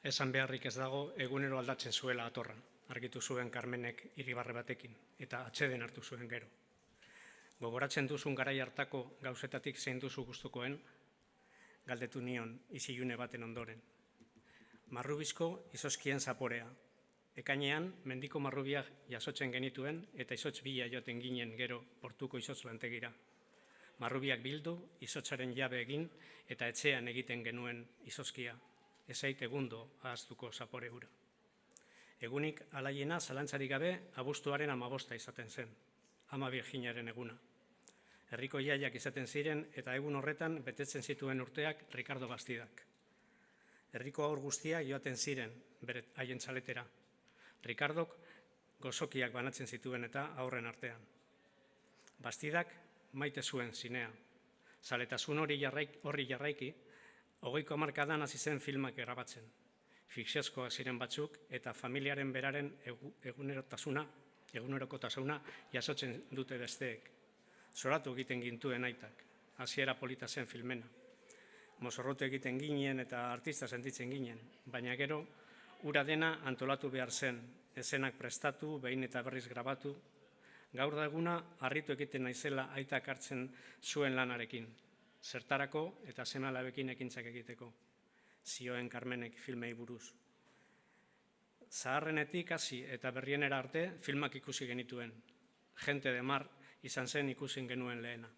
Esan beharrik ez dago, egunero aldatzen zuela atorra. Argitu zuen Carmenek irribarre batekin, eta atseden hartu zuen gero. Gogoratzen duzun garai hartako gauzetatik zein duzu gustukoen, galdetu nion isilune baten ondoren. Marrubizko izozkien zaporea. Ekainean, mendiko marrubiak jasotzen genituen eta izotz bila joaten ginen gero portuko izotz lantegira. Marrubiak bildu, izotzaren jabe egin eta etxean egiten genuen izozkia. Ezait egundo ahaztuko zapore hura. Egunik alaiena zalantzarik gabe abuztuaren 15 izaten zen, Ama Virginaren eguna. Herriko jaiak izaten ziren eta egun horretan betetzen zituen urteak Ricardo Bastidak. Herriko aur guztiak joaten ziren bere haien txaletera. Ricardok gozokiak banatzen zituen eta aurren artean. Bastidak maite zuen zinea. Zaletasun horri jarraiki, 20ko hamarkadan hasi zen filmak grabatzen. Fikziozkoak ziren batzuk eta familiaren beraren egunerokotasuna jasotzen dute besteek. Zoratu egiten gintuen aitak, hasiera polita zen filmena. Mozorrotu egiten ginen eta artista sentitzen ginen, baina gero ura dena antolatu behar zen, ezenak prestatu, behin eta berriz grabatu. Gaur da eguna harritu egiten naizela aitak hartzen zuen lanarekin. Zertarako eta seme-alabekin ekintzak egiteko, zioen Carmenek filmei buruz. Zaharrenetik hasi eta berrienera arte filmak ikusi genituen. Gente de Mar izan zen ikusi genuen lehena.